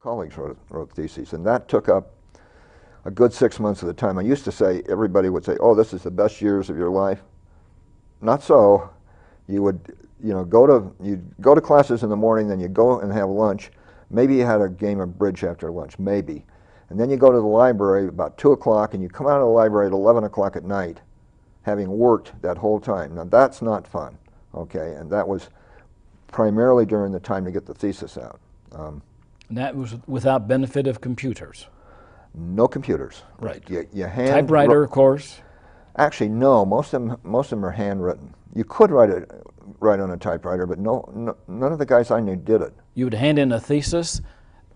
colleagues wrote theses, and that took up a good 6 months of the time. I used to say, everybody would say, oh, this is the best years of your life. Not so. You would, you'd go to classes in the morning, then you'd go and have lunch. Maybe you had a game of bridge after lunch, maybe. And then you go to the library about 2 o'clock, and you come out of the library at 11 o'clock at night, having worked that whole time. Now that's not fun, okay? And that was primarily during the time to get the thesis out. And that was without benefit of computers? No computers. Right. You hand typewriter, of course? Actually, no. Most of them are handwritten. You could write on a typewriter, but none of the guys I knew did it. You would hand in a thesis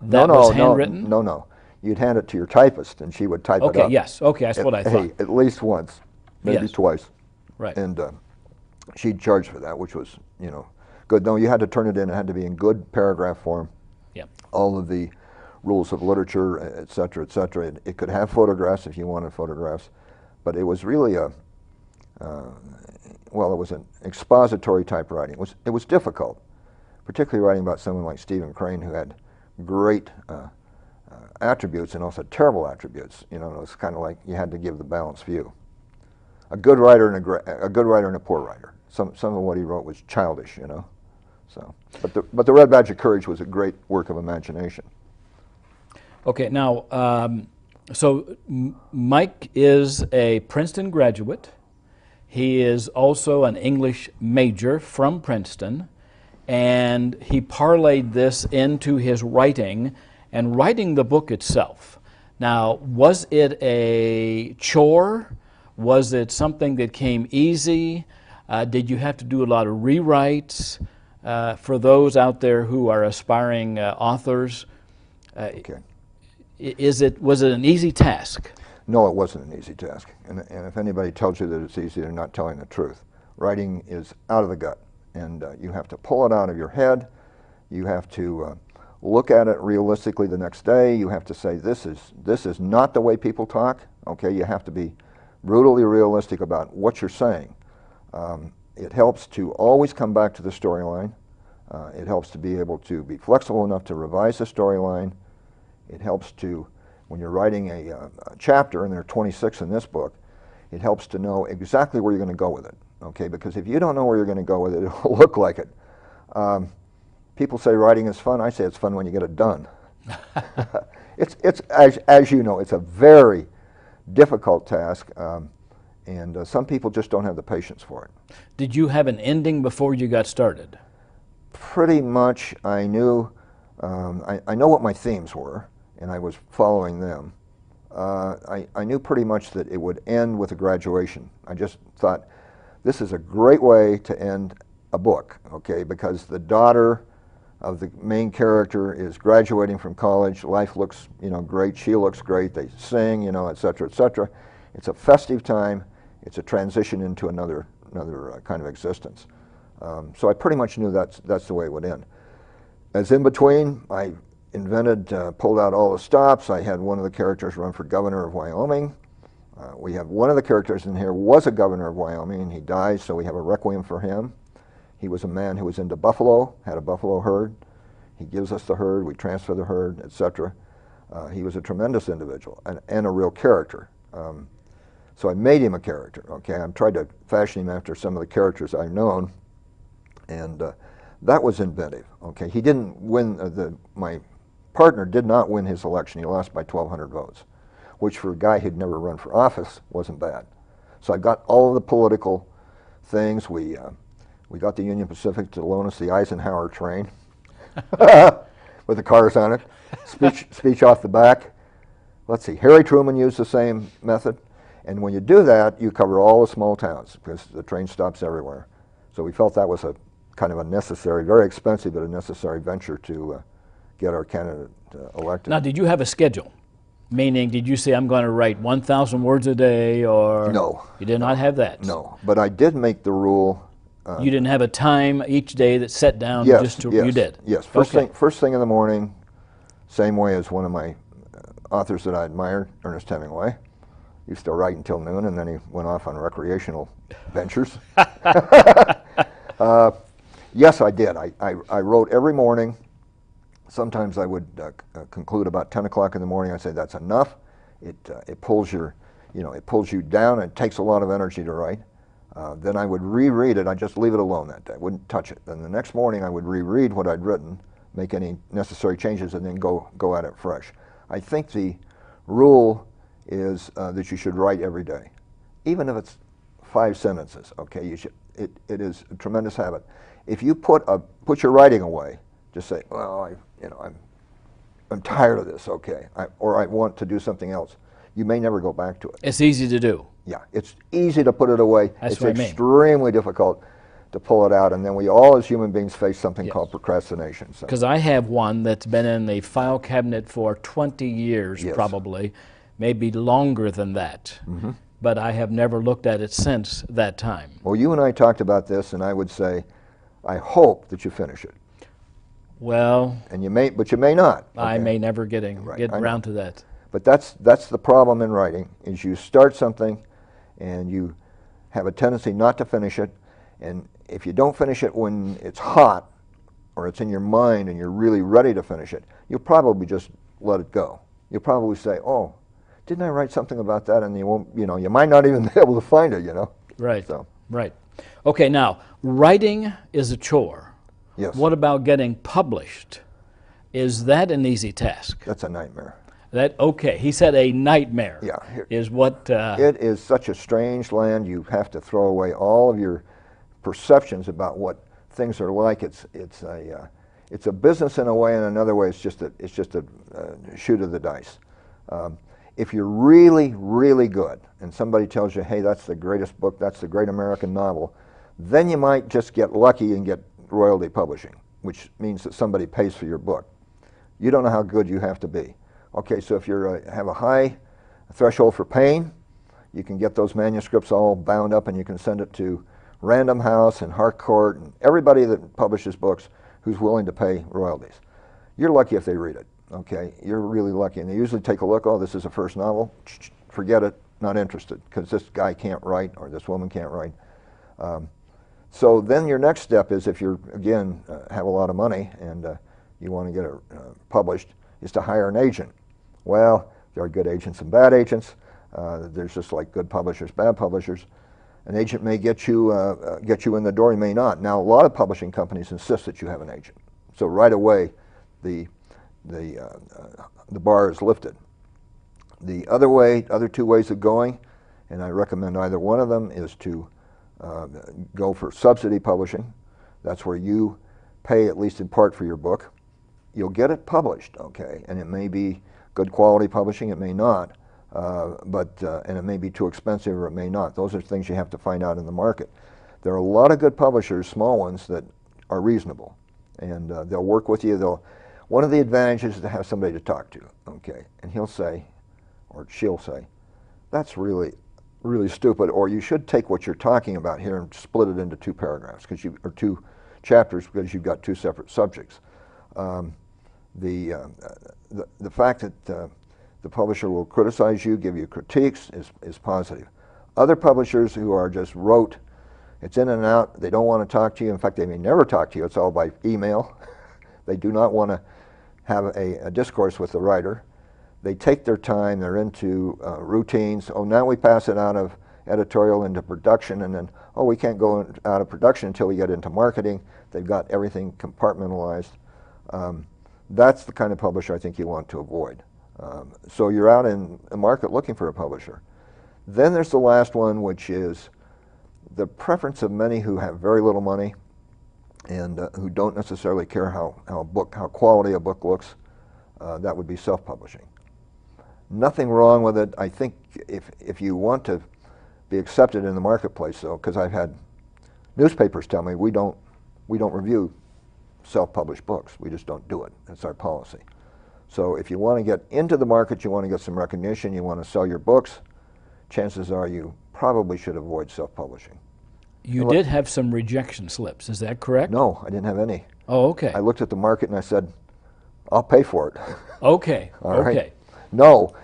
that was handwritten? No. You'd hand it to your typist, and she would type it up. Okay, yes. Okay, that's what I thought. Hey, at least once, maybe twice. Right. And she'd charge for that, which was, good. No, you had to turn it in. It had to be in good paragraph form. Yep. All of the rules of literature, et cetera, et cetera. It could have photographs if you wanted photographs, but it was really it was an expository type writing. It was difficult, particularly writing about someone like Stephen Crane, who had great attributes and also terrible attributes. It was kind of like you had to give the balanced view. A good writer and a good writer and a poor writer. Some of what he wrote was childish, So, but the Red Badge of Courage was a great work of imagination. Okay, now, so Mike is a Princeton graduate. He is also an English major from Princeton, and he parlayed this into his writing and writing the book itself. Now, was it a chore? Was it something that came easy? Did you have to do a lot of rewrites? For those out there who are aspiring authors, Okay. Was it an easy task? No, it wasn't an easy task. And if anybody tells you that it's easy, they're not telling the truth. Writing is out of the gut, and you have to pull it out of your head. You have to look at it realistically the next day. You have to say, this is not the way people talk. Okay, you have to be brutally realistic about what you're saying. It helps to always come back to the storyline. It helps to be able to be flexible enough to revise the storyline. It helps to, when you're writing a chapter, and there are 26 in this book, it helps to know exactly where you're going to go with it, okay? Because if you don't know where you're going to go with it, it'll look like it. People say writing is fun. I say it's fun when you get it done. It's as you know, it's a very difficult task, and some people just don't have the patience for it. Did you have an ending before you got started? Pretty much. I knew, I know what my themes were, and I was following them. I knew pretty much that it would end with a graduation. I just thought, this is a great way to end a book, okay, because the daughter of the main character is graduating from college. Life looks, great. She looks great. They sing, et cetera, et cetera. It's a festive time. It's a transition into another kind of existence. So I pretty much knew that's the way it would end. As in between, I pulled out all the stops. I had one of the characters run for governor of Wyoming. We have one of the characters in here was a governor of Wyoming, and he dies, so we have a requiem for him. He was a man who was into buffalo, had a buffalo herd. He gives us the herd, we transfer the herd, etc. He was a tremendous individual and a real character. So I made him a character, okay? I tried to fashion him after some of the characters I've known, and that was inventive, okay? He didn't win, my partner did not win his election. He lost by 1,200 votes, which for a guy who'd never run for office wasn't bad. So I got all of the political things. We got the Union Pacific to loan us the Eisenhower train with the cars on it, speech off the back. Let's see, Harry Truman used the same method. And when you do that, you cover all the small towns because the train stops everywhere. So we felt that was a kind of a necessary, very expensive, but a necessary venture to get our candidate elected. Now, did you have a schedule? Meaning, did you say, I'm going to write 1,000 words a day, or? No. You did not have that? No, but I did make the rule. You didn't have a time each day that set down just to, yes, you did? Yes, first thing in the morning, same way as one of my authors that I admired, Ernest Hemingway. Used to write until noon, and then he went off on recreational ventures. Yes, I did. I wrote every morning, sometimes I would conclude about 10 o'clock in the morning. I'd say that's enough. It pulls your, it pulls you down, and it takes a lot of energy to write. Then I would reread it. I'd just leave it alone that day. I wouldn't touch it. Then the next morning I would reread what I'd written, make any necessary changes, and then go at it fresh. I think the rule is that you should write every day, even if it's 5 sentences. Okay, you should. It is a tremendous habit. If you put your writing away, just say, well, I'm tired of this. Okay, or I want to do something else. You may never go back to it. It's easy to do. Yeah, it's easy to put it away. That's it's what I mean. extremely difficult to pull it out, and then we all as human beings face something called procrastination. Because I have one that's been in the file cabinet for 20 years probably, maybe longer than that. But I have never looked at it since that time. Well, you and I talked about this, and I would say, I hope that you finish it. Well, and you may not. Okay? I may never get around to that. But that's the problem in writing, is you start something and you have a tendency not to finish it, and if you don't finish it when it's hot or it's in your mind and you're really ready to finish it, you'll probably just let it go. You'll probably say, oh, didn't I write something about that? And you won't, you might not even be able to find it, Right. So. Right. Okay, now, writing is a chore. Yes. What about getting published? Is that an easy task? That's a nightmare. Okay, he said a nightmare. Yeah. Is what... it is such a strange land. You have to throw away all of your perceptions about what things are like. It's a business in a way, and another way it's just a shoot of the dice. If you're really, really good, and somebody tells you, hey, that's the greatest book, that's the great American novel, then you might just get lucky and get royalty publishing, which means that somebody pays for your book. You don't know how good you have to be. Okay, so if you have a high threshold for paying, you can get those manuscripts all bound up and you can send it to Random House and Harcourt and everybody that publishes books who's willing to pay royalties. You're lucky if they read it, okay? You're really lucky. And they usually take a look, oh, this is a first novel, forget it, not interested, because this guy can't write or this woman can't write. So then your next step is, if you're, again, have a lot of money and you want to get it published, is to hire an agent. Well, there are good agents and bad agents. There's just like good publishers, bad publishers. An agent may get you in the door, he may not. Now, a lot of publishing companies insist that you have an agent. So right away, the bar is lifted. The other two ways of going, and I recommend either one of them, is to go for subsidy publishing. That's where you pay, at least in part, for your book. You'll get it published, okay, and it may be good quality publishing, it may not, and it may be too expensive or it may not. Those are things you have to find out in the market. There are a lot of good publishers, small ones, that are reasonable, and they'll work with you. One of the advantages is to have somebody to talk to, okay, and he'll say, or she'll say, that's really, really stupid, or you should take what you're talking about here and split it into 2 paragraphs, or 2 chapters, because you've got 2 separate subjects. The fact that the publisher will criticize you, give you critiques, is positive. Other publishers who are just rote, it's in and out, they don't want to talk to you. In fact, they may never talk to you. It's all by email. They do not want to have a discourse with the writer. They take their time, they're into routines. Oh, now we pass it out of editorial into production, and then, oh, we can't go out of production until we get into marketing. They've got everything compartmentalized. That's the kind of publisher I think you want to avoid. So you're out in the market looking for a publisher. Then there's the last one, which is the preference of many who have very little money and who don't necessarily care how quality a book looks. That would be self-publishing. Nothing wrong with it. I think if you want to be accepted in the marketplace, though, because I've had newspapers tell me we don't review self-published books. We just don't do it. That's our policy. So if you want to get into the market, you want to get some recognition, you want to sell your books, chances are you probably should avoid self-publishing. You did have some rejection slips, is that correct? No, I didn't have any. Oh, okay. I looked at the market and I said, I'll pay for it. Okay, All right? okay. No,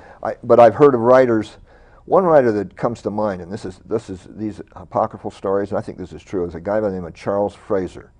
but I've heard of writers. One writer that comes to mind, and this is these apocryphal stories, and I think this is true, is a guy by the name of Charles Fraser.